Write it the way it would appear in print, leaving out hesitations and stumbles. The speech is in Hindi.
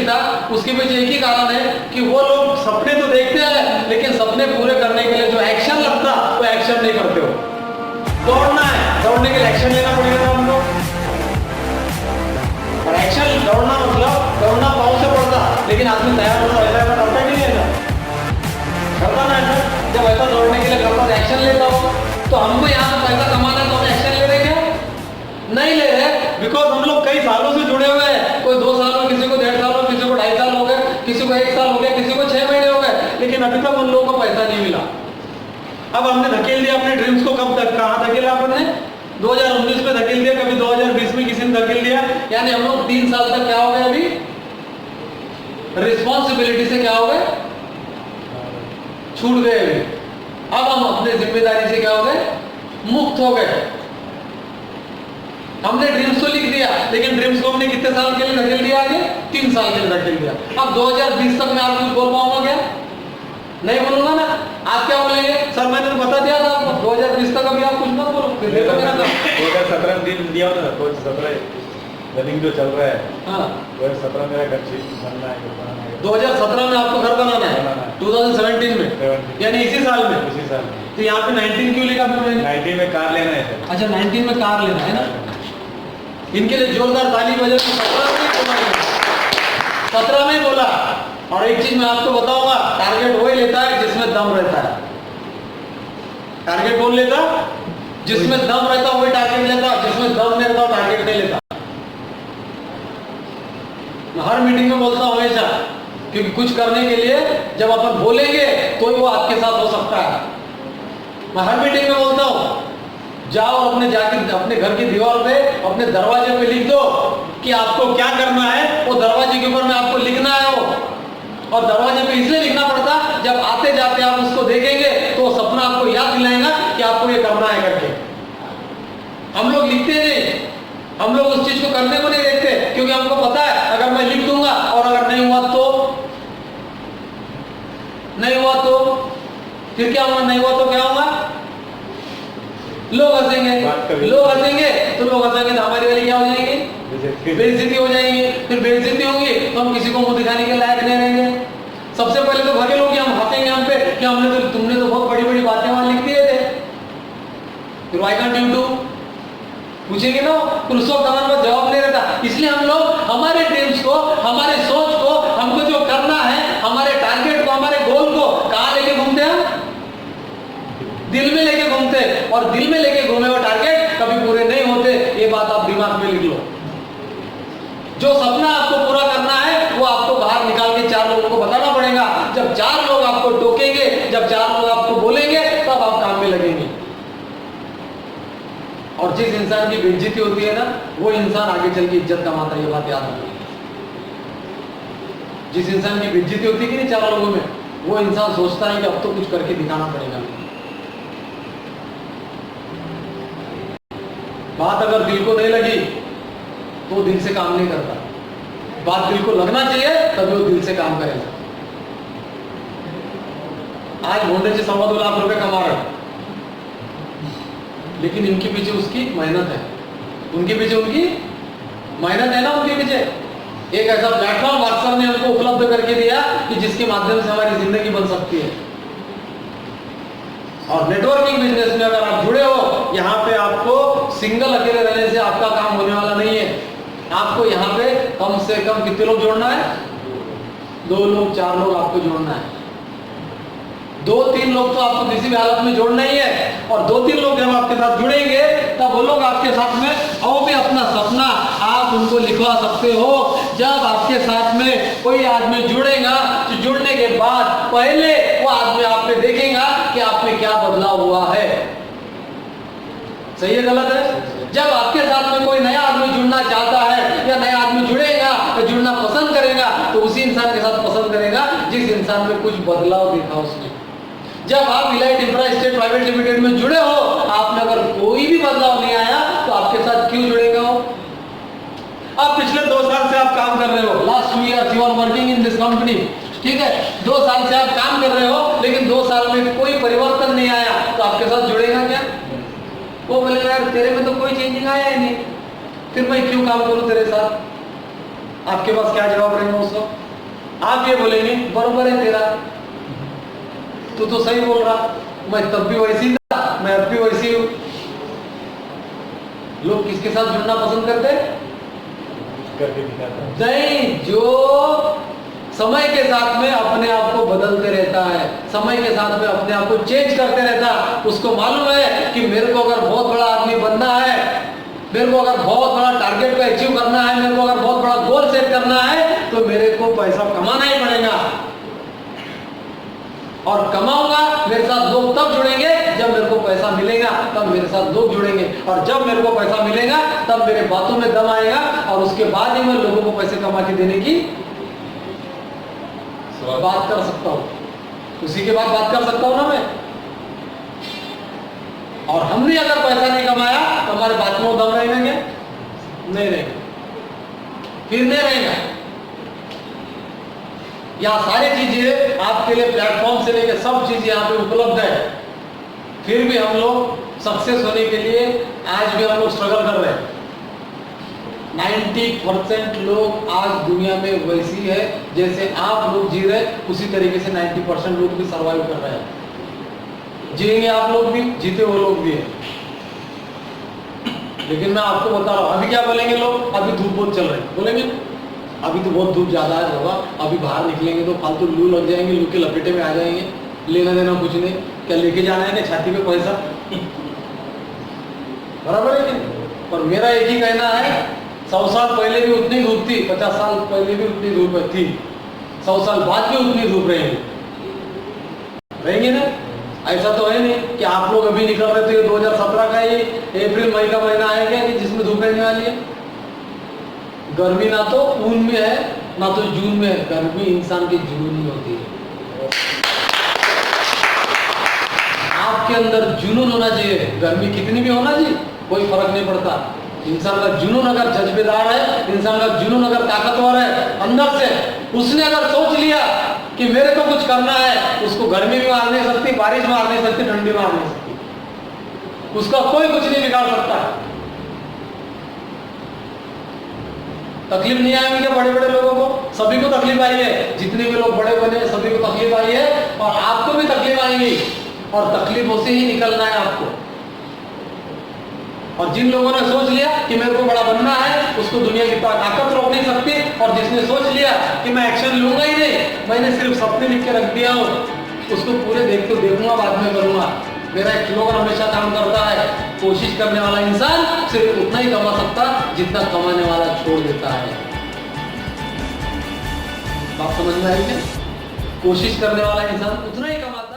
मिलता, उसके पीछे एक ही कारण है कि वो लोग सपने तो देखते हैं लेकिन सपने पूरे करने के लिए जो एक्शन लगता वो एक्शन नहीं करते हो। दौड़ना है, दौड़ने के लिए एक्शन लेना पड़ेगा हमको, और एक्शन दौड़ना मतलब दौड़ना पाँव से पड़ता, लेकिन आदमी तैयार होना रहता है, दौड़ता नहीं है करता ना ऐसा। जब ऐसा दौड़ने के लिए करता एक्शन लेता हो, तो हमको यहाँ पे पैसा कमाना है तो हम एक्शन ले रहे क्या? नहीं ले रहे, बिकॉज हम लोग कई सालों से जुड़े हुए हैं। कोई 2 साल में, किसी को 1.5 साल में, किसी को 2.5 साल हो गए, किसी को 1 साल हो गया, किसी को 6 महीने हो गए, लेकिन अभी तक उन लोगों को पैसा नहीं मिला। अब हमने धकेल दिया अपने ड्रीम्स को, कब तक, कहाँ धकेला आपने? 2019 में धकेल दिया, कभी 2020 में किसी ने धकेल दिया, यानी हम लोग 3 साल तक क्या हो गए, अभी रिस्पॉन्सिबिलिटी से क्या हो गए, छूट गए। अभी अब हम अपने जिम्मेदारी से क्या हो गए, मुक्त हो गए। हमने ड्रीम्स तो लिख दिया, लेकिन ड्रीम्स को हमने कितने साल के लिए धकेल दिया, आगे 3 साल के लिए धकेल दिया। अब 2020 तक मैं आपको बोल पाऊंगा क्या? नहीं बोलूंगा ना। आप क्या बोलेंगे, सर मैंने तो बता दिया था आपको 2020 तक, अभी आप कुछ मत बोलो। 2017 में दिन दिया था, 2017 रनिंग जो चल रहा है, हाँ 2017 मेरा घर बनना है, 2017 में आपको घर बनाना है, 2017 में, यानी इसी साल में। इसी साल में। तो यहाँ पे 19 क्यों लिखा फिर मैंने? 19 में कार लेना है सर। अच्छा 19 में कार लेना है ना। इनके लिए जोरदार ताली बजाओ। 17 में बोला। और एक चीज मैं आपको बताऊंगा, टारगेट वही लेता है जिसमें दम रहता है। टारगेट कौन लेता? जिसमें दम रहता वही टारगेट लेता, जिसमें दम नहीं रहता टारगेट नहीं लेता। मैं हर मीटिंग में बोलता हूं हमेशा, क्योंकि कुछ करने के लिए जब अपन बोलेंगे तो ही वो आपके साथ हो सकता है। मैं हर मीटिंग में बोलता हूं, जाओ अपने जाके अपने घर की दीवार पे, अपने दरवाजे पे लिख दो कि आपको क्या करना है। वो दरवाजे के ऊपर में आपको लिखना है वो, और दरवाजे पे इसलिए लिखना पड़ता, जब आते जाते आप उसको देखेंगे तो वो सपना आपको याद दिलाएगा कि आपको ये करना है करके। हम लोग लिखते नहीं, हम लोग उस चीज को करने को नहीं देखते, क्योंकि हमको पता है अगर मैं लिख दूंगा और अगर नहीं हुआ तो फिर क्या होगा? नहीं हुआ तो क्या होगा? लोग हंसेंगे, लोग हंसेंगे तो लोग हंसेंगे तो हमारी वाली क्या हो जाएगी? बेइज्जती हो जाएगी। फिर बेइज्जती होगी तो हम किसी को मुंह दिखाने के लायक नहीं रहेंगे। सबसे पहले तो घर के लोग हम हंसेंगे हम पे कि तुमने तो बहुत बड़ी बड़ी बातें वहां लिख दिए थे, फिर व्हाई कांट यू डू पूछेंगे ना। फिर उस वक्त हमारे पास जवाब नहीं रहता। इसलिए हम लोग हमारे ड्रीम्स को, हमारे सोच को, हमको जो करना है, हमारे टारगेट को, हमारे गोल को कहाँ लेके घूमते हैं? दिल में लेके घूमते हैं। और दिल में लेके घूमे हुए टारगेट कभी पूरे नहीं होते, ये बात आप दिमाग में लिख लो। जो सपना आपको पूरा करना है वो आपको बाहर निकाल के 4 लोगों को बताना पड़ेगा। जब 4 लोग आपको टोकेंगे, जब 4 लोग आपको बोलेंगे, तब आप काम में लगेंगे। और जिस इंसान की बेइज्जती होती है ना, वो इंसान आगे चल के इज्जत कमाता है। ये बात याद रखना। जिस इंसान की बेइज्जती होती है कि नहीं 4 लोगों में, वो इंसान सोचता है कि अब तो कुछ करके दिखाना पड़ेगा। बात अगर दिल को नहीं लगी तो दिल से काम नहीं करता। बात दिल को लगना चाहिए तभी वो दिल से काम करेगा। आज भोंडे से 2.25 लाख रुपए कमा रहे हैं, लेकिन इनके पीछे उसकी मेहनत है, उनके पीछे उनकी मेहनत है ना। उनके पीछे एक ऐसा प्लेटफॉर्म व्हाट्सएप ने उनको उपलब्ध करके दिया कि जिसके माध्यम से हमारी जिंदगी बन सकती है। और नेटवर्किंग बिजनेस में अगर आप जुड़े हो, यहाँ पे आपको सिंगल अकेले रहने से आपका काम होने वाला नहीं है। आपको यहाँ पे कम से कम कितने लोग जोड़ना है? 2 लोग, 4 लोग आपको जोड़ना है। 2-3 लोग तो आपको किसी भी हालत में जोड़ना ही है। और 2-3 लोग जब आपके साथ जुड़ेंगे तब वो लोग आपके साथ में और भी अपना सपना आप उनको लिखवा सकते हो। जब आपके साथ में कोई आदमी जुड़ेगा तो जुड़ने के बाद पहले वो आदमी आप पे देखेगा कि आप में क्या बदलाव हुआ है। सही है गलत है? जब आपके साथ में कोई नया आदमी जुड़ना चाहता है या नया आदमी जुड़ेगा या जुड़ना पसंद करेगा तो उसी इंसान के साथ पसंद करेगा जिस इंसान में कुछ बदलाव देखा उसने। जब आप elite infra estate private limited में जुड़े हो, आप में अगर कोई भी बदलाव नहीं आया तो आपके साथ क्यों जुड़ेगा वो? अब पिछले 2 साल से आप काम कर रहे हो, last 2 years you are working in this company, ठीक है, 2 साल से आप काम कर रहे हो, लेकिन 2 साल में कोई परिवर्तन नहीं आया तो आपके साथ जुड़ेगा क्या? वो बोलेगा यार तेरे में तो कोई चेंजिंग आया ही नहीं, फिर मैं क्यों काम करूं तेरे साथ? आपके पास क्या जवाब रहेगा उसको? आप ये बोलेंगे बरोबर है तेरा, तू तो सही बोल रहा, मैं तब भी वैसी था, मैं अब भी वैसी हूं। लोग किसके साथ जुड़ना पसंद करते हैं? करके दिखाता है। नहीं, जो समय के साथ में अपने आप को बदलते रहता है, समय के साथ में अपने आप को चेंज करते रहता है, उसको मालूम है कि मेरे को अगर बहुत बड़ा आदमी बनना है, मेरे को अगर बहुत बड़ा टारगेट को अचीव करना है, मेरे को अगर बहुत बड़ा गोल सेट करना है, तो मेरे को पैसा कमाना ही पड़ेगा। और कमाऊंगा, मेरे साथ लोग तब जुड़ेंगे जब मेरे को पैसा मिलेगा, तब मेरे साथ लोग जुड़ेंगे, और जब मेरे को पैसा मिलेगा तब मेरे बातों में दम आएगा, और उसके बाद ही मैं लोगों को पैसे कमा के देने की बात कर सकता हूं। उसी के बाद बात कर सकता हूं ना मैं। और हमने अगर पैसा नहीं कमाया तो हमारे बातों में दम रहेगा क्या? नहीं रहेगा, फिर नहीं रहेगा। यहाँ सारी चीजें आपके लिए प्लेटफॉर्म से लेकर सब चीज यहाँ पे उपलब्ध है, फिर भी हम लोग सक्सेस होने के लिए आज भी हम लोग स्ट्रगल कर रहे हैं। 90% लोग आज दुनिया में वैसी है जैसे आप लोग जी रहे, उसी तरीके से 90% लोग भी सर्वाइव कर रहे हैं। जिएंगे आप लोग भी, जीते वो लोग भी हैं। लेकिन मैं आपको बता रहा हूं, अभी क्या बोलेंगे लोग? अभी धूप बहुत चल रही है, बोलेंगे अभी तो बहुत धूप ज्यादा है बाबा, अभी बाहर निकलेंगे तो फालतू लू लग जाएंगे, लू के लपेटे में आ जाएंगे, लेना देना कुछ नहीं, क्या लेके जाना है छाती पे पैसा? बराबर है कि? और मेरा एक ही कहना है, 100 साल पहले भी उतनी धूप थी, 50 साल पहले भी उतनी धूप थी, 100 साल बाद भी उतनी धूप रहेंगे ना? ऐसा तो है नहीं कि आप लोग अभी निकल रहे थे, ये 2017 का ही अप्रैल मई का महीना आएगा कि जिसमें धूप रहने वाली है। गर्मी ना तो ऊन में है, ना तो जून में है, गर्मी इंसान की जुनून होती है। आपके अंदर जुनून होना चाहिए, गर्मी कितनी भी होना चाहिए, कोई फर्क नहीं पड़ता। इंसान का जुनून अगर जज्बेदार है, इंसान का जुनून अगर ताकतवर है अंदर से, उसने अगर सोच लिया कि मेरे को कुछ करना है, उसको गर्मी भी मार नहीं सकती, बारिश मार नहीं सकती, ठंडी मार नहीं सकती, उसका कोई कुछ नहीं बिगाड़ सकता। तकलीफ नहीं आएगी क्या बड़े बड़े लोगों को? सभी को तकलीफ आई है, जितने भी लोग बड़े बने सभी को तकलीफ आई है, और आपको भी तकलीफ आएगी, और तकलीफों से ही निकलना है आपको। और जिन लोगों ने सोच लिया कि मेरे को बड़ा बनना है, उसको दुनिया की ताकत रोक नहीं सकती, और जिसने सोच लिया कि मैं एक्शन लूंगा ही नहीं, मैंने सिर्फ सपने लिख के रख दिया हो, उसको पूरे देखूंगा, बाद में करूंगा। मेरा एक स्लोगन हमेशा काम करता है, कोशिश करने वाला इंसान सिर्फ उतना ही कमा सकता जितना कमाने वाला छोड़ देता है। बात समझ में आई क्या? कोशिश करने वाला इंसान उतना ही कमाता